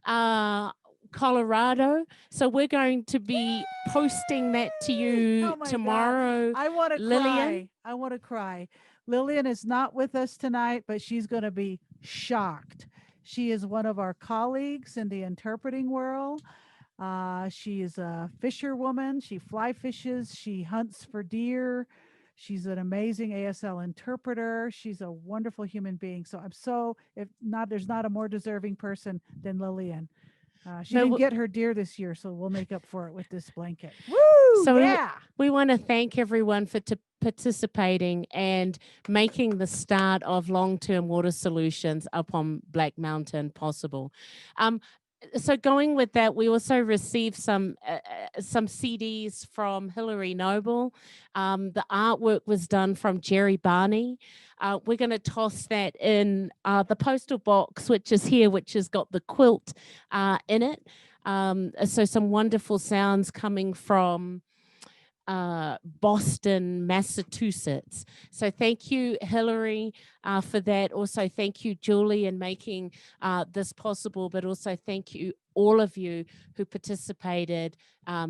Colorado. So we're going to be posting that to you tomorrow. God. I want to Lillian. cry. I want to cry. Lillian is not with us tonight, but she's going to be shocked. She is one of our colleagues in the interpreting world. She is a fisherwoman. She fly fishes. She hunts for deer. She's an amazing ASL interpreter. She's a wonderful human being. So there's not a more deserving person than Lillian. She No, didn't w- get her deer this year, so we'll make up for it with this blanket. Woo! So Yeah. we want to thank everyone for participating and making the start of long-term water solutions up on Black Mountain possible. So going with that, we also received some CDs from Hillary Noble. The artwork was done from Jerry Barney. We're going to toss that in the postal box, which is here, which has got the quilt in it. So some wonderful sounds coming from Boston, Massachusetts. So thank you, Hillary, for that. Also, thank you, Julie, in making this possible, but also thank you, all of you who participated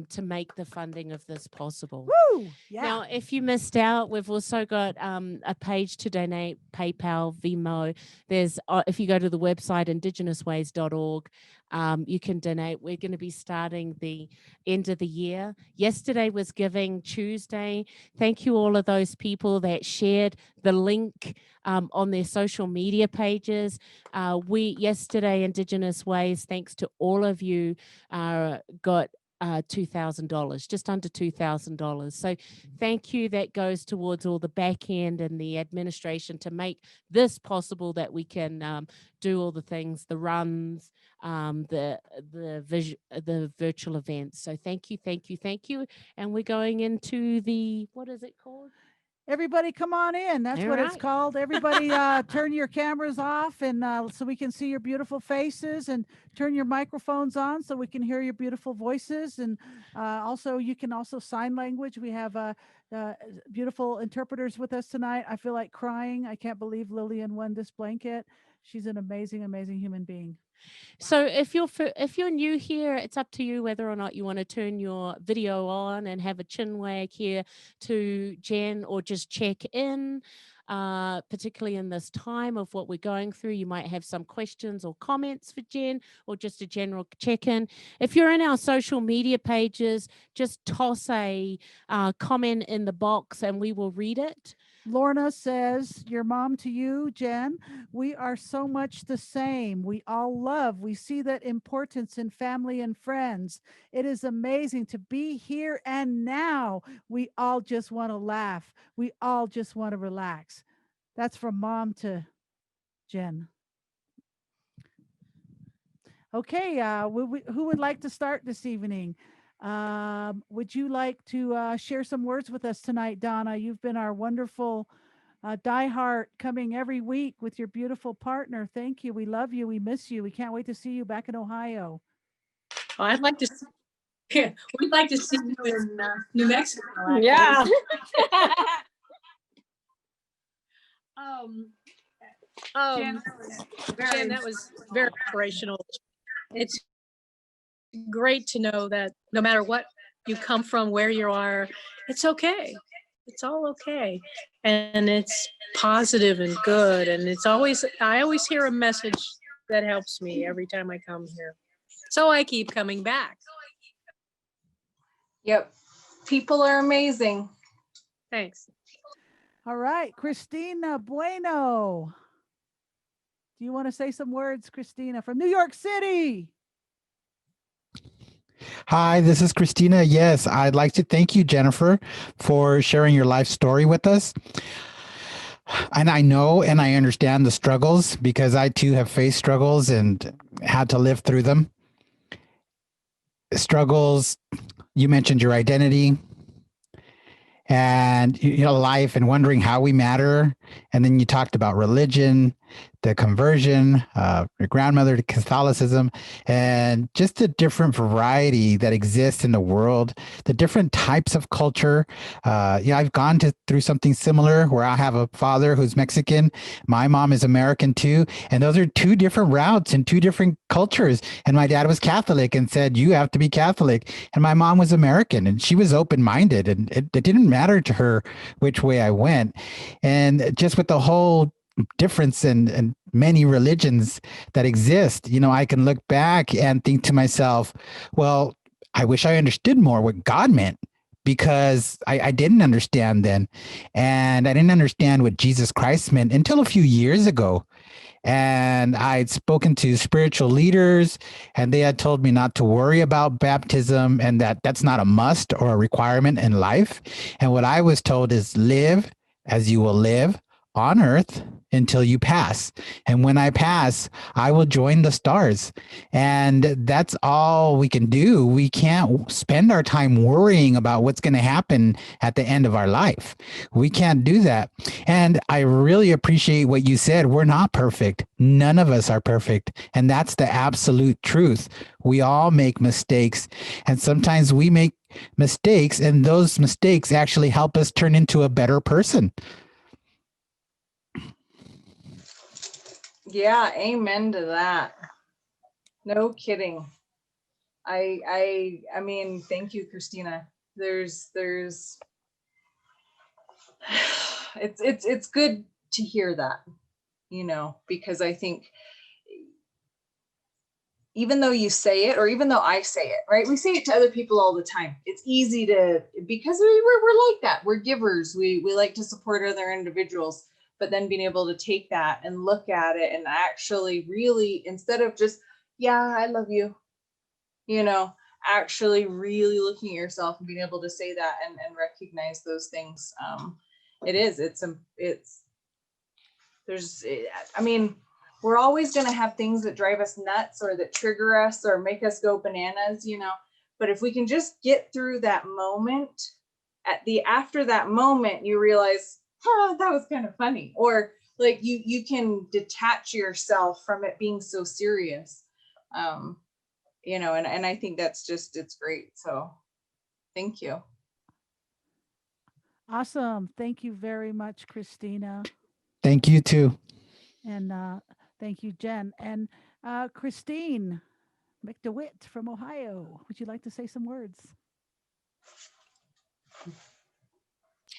to make the funding of this possible. Woo! Yeah. Now, if you missed out, we've also got a page to donate, PayPal, Venmo. There's, if you go to the website, IndigenousWays.org, you can donate. We're going to be starting the end of the year. Yesterday was Giving Tuesday. Thank you all of those people that shared the link on their social media pages. Yesterday, Indigenous Ways, thanks to all of you, got $2,000, just under $2,000. So thank you. That goes towards all the back end and the administration to make this possible, that we can do all the things, the runs, the virtual events. So thank you, thank you, thank you. And we're going into the, what is it called? Everybody come on in. That's All what it's right. called. Everybody turn your cameras off, and so we can see your beautiful faces, and turn your microphones on so we can hear your beautiful voices. And also, you can also sign language. We have beautiful interpreters with us tonight. I feel like crying. I can't believe Lillian won this blanket. She's an amazing, amazing human being. So if you're new here, it's up to you whether or not you want to turn your video on and have a chin wag here to Jen, or just check in. Particularly in this time of what we're going through, you might have some questions or comments for Jen, or just a general check-in. If you're in our social media pages, just toss a comment in the box and we will read it. Lorna says, your mom to you, Jen. We are so much the same. We all love. We see that importance in family and friends. It is amazing to be here and now. We all just want to laugh. We all just want to relax. That's from mom to Jen. Okay, who would like to start this evening? Would you like to share some words with us tonight, Donna? You've been our wonderful diehard, coming every week with your beautiful partner. Thank you. We love you. We miss you. We can't wait to see you back in Ohio. Well, I'd like to. Yeah, we'd like to see you in New Mexico. Actually. Yeah. Jen, that was very inspirational. It's great to know that no matter what you come from, where you are, it's okay. It's all okay. And it's positive and good. And I always hear a message that helps me every time I come here. So I keep coming back. Yep. People are amazing. Thanks. All right, Christina Bueno. Do you want to say some words, Christina, from New York City? Hi, this is Christina. Yes, I'd like to thank you, Jennifer, for sharing your life story with us. And I know and I understand the struggles, because I too have faced struggles and had to live through them. Struggles, you mentioned your identity and life, and wondering how we matter. And then you talked about religion, the conversion, your grandmother to Catholicism, and just the different variety that exists in the world, the different types of culture. I've gone through something similar, where I have a father who's Mexican. My mom is American too. And those are two different routes and two different cultures. And my dad was Catholic and said, you have to be Catholic. And my mom was American, and she was open-minded, and it didn't matter to her which way I went. And just with the whole difference in many religions that exist, I can look back and think to myself, well, I wish I understood more what God meant, because I didn't understand then. And I didn't understand what Jesus Christ meant until a few years ago. And I'd spoken to spiritual leaders, and they had told me not to worry about baptism and that that's not a must or a requirement in life. And what I was told is live as you will live on earth until you pass. And when I pass, I will join the stars. And that's all we can do. We can't spend our time worrying about what's going to happen at the end of our life. We can't do that. And I really appreciate what you said. We're not perfect. None of us are perfect. And that's the absolute truth. We all make mistakes. And sometimes we make mistakes, and those mistakes actually help us turn into a better person. Yeah, amen to that. No kidding. I mean, thank you, Christina. There's it's good to hear that, you know, because I think even though you say it, or even though I say it, right? We say it to other people all the time. It's easy to, because we're like that. We're givers. We like to support other individuals. But then being able to take that and look at it and actually really, instead of just, yeah, I love you, you know, actually really looking at yourself and being able to say that and recognize those things. I mean, we're always going to have things that drive us nuts or that trigger us or make us go bananas, you know, but if we can just get through that moment, after that moment, you realize, that was kind of funny, or like you can detach yourself from it being so serious, you know, and I think that's just, it's great. So thank you. Awesome. Thank you very much, Christina. Thank you too. And thank you, Jen. And Christine McDewitt from Ohio. Would you like to say some words?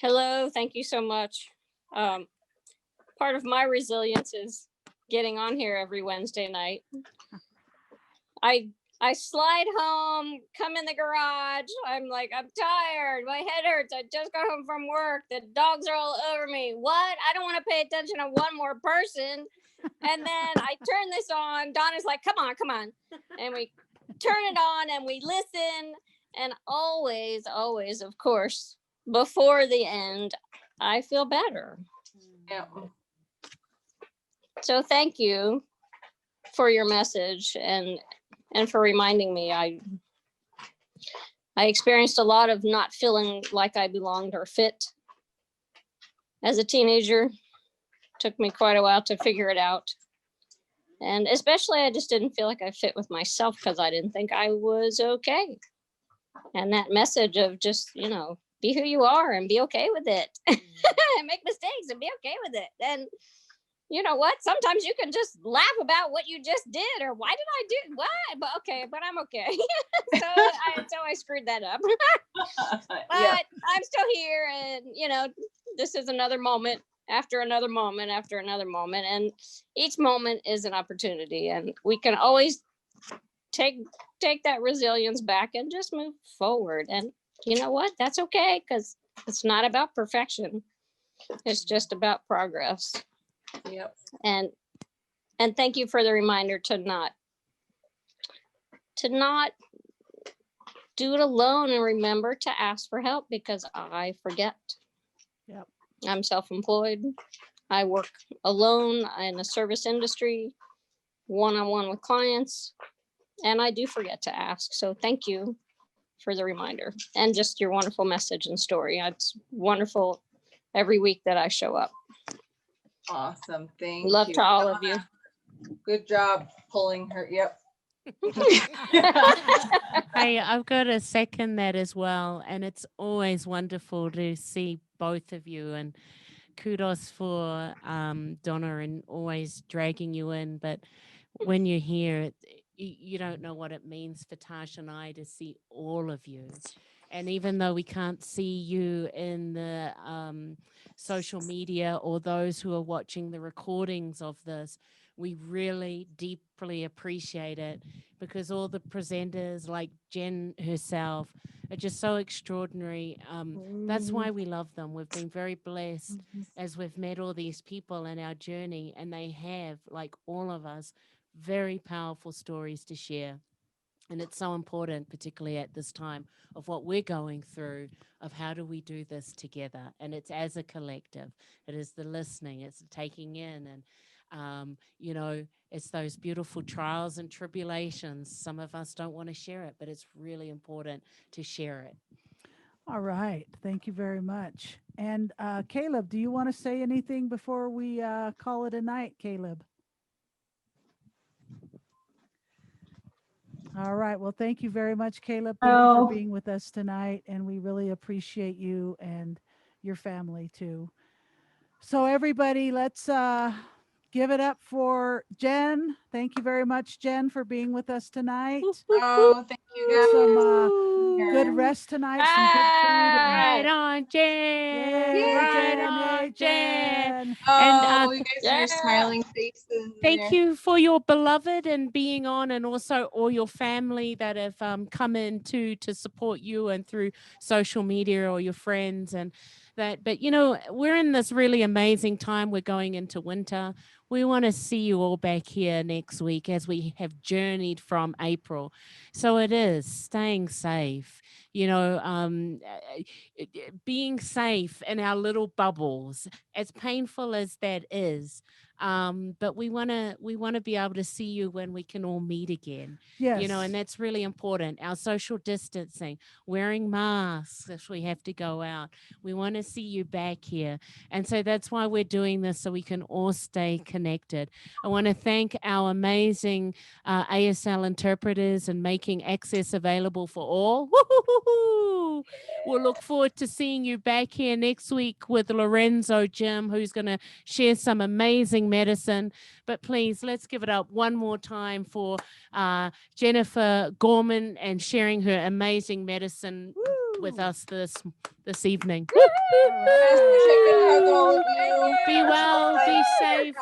Hello, thank you so much. Part of my resilience is getting on here every Wednesday night. I slide home, come in the garage. I'm like, I'm tired. My head hurts. I just got home from work. The dogs are all over me. What? I don't want to pay attention to one more person. And then I turn this on. Donna's like, come on. And we turn it on and we listen. And always, of course, before the end, I feel better. Yeah. So thank you for your message and for reminding me. I experienced a lot of not feeling like I belonged or fit as a teenager. Took me quite a while to figure it out. And especially I just didn't feel like I fit with myself because I didn't think I was okay. And that message of just, you know, be who you are and be okay with it. And make mistakes and be okay with it. And you know what? Sometimes you can just laugh about what you just did, or why did I do what? But okay, but I'm okay. so I screwed that up. But Yeah. I'm still here, and you know, this is another moment after another moment after another moment, and each moment is an opportunity, and we can always take that resilience back and just move forward. And you know what? That's okay, because it's not about perfection. It's just about progress. Yep. And thank you for the reminder to not do it alone, and remember to ask for help, because I forget. Yep. I'm self-employed. I work alone in a service industry, one-on-one with clients, and I do forget to ask. So thank you for the reminder and just your wonderful message and story. It's wonderful every week that I show up. Awesome. Thank you. Love to all of you. Good job pulling her. Yep. Hey, I've got to second that as well. And it's always wonderful to see both of you. And kudos for Donna and always dragging you in. But when you're here, you don't know what it means for Tash and I to see all of you. And even though we can't see you in the social media or those who are watching the recordings of this, We really deeply appreciate it because all the presenters like Jen herself are just so extraordinary. That's why we love them. We've been very blessed as we've met all these people in our journey, and they have, like all of us, very powerful stories to share. And it's so important, particularly at this time of what we're going through, of how do we do this together. And it's as a collective. It is the listening, it's the taking in, and it's those beautiful trials and tribulations. Some of us don't want to share it, but it's really important to share it. All right. Thank you very much. And Caleb, do you want to say anything before we call it a night, Caleb? All right. Well, thank you very much, Caleb. Thank you for being with us tonight. And we really appreciate you and your family too. So everybody, let's give it up for Jen. Thank you very much, Jen, for being with us tonight. Oh, thank you guys. Some good rest tonight. Some good food. Right on, Jen. Yay, Right Jen, on, yay, Jen. Oh, And you guys are your smiling faces. thank you for your beloved and being on, and also all your family that have come in to support you and through social media or your friends and that. But we're in this really amazing time. We're going into winter. We want to see you all back here next week as we have journeyed from April. So it is staying safe, being safe in our little bubbles, as painful as that is. But we want to be able to see you when we can all meet again. Yes. And that's really important. Our social distancing, wearing masks if we have to go out. We want to see you back here. And so that's why we're doing this, so we can all stay connected. I want to thank our amazing ASL interpreters and making access available for all. Woo-hoo-hoo-hoo! We'll look forward to seeing you back here next week with Lorenzo Jim, who's going to share some amazing medicine. But please, let's give it up one more time for Jennifer Gorman and sharing her amazing medicine with us this evening. Hug all of you. Be well, be safe.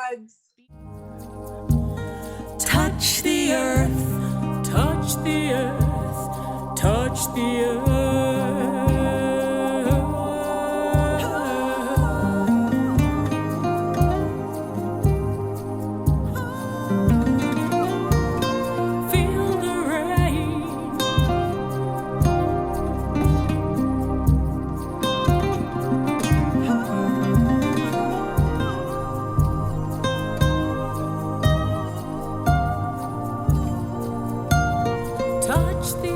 Touch the earth, touch the earth, touch the earth. Feel the rain. Touch the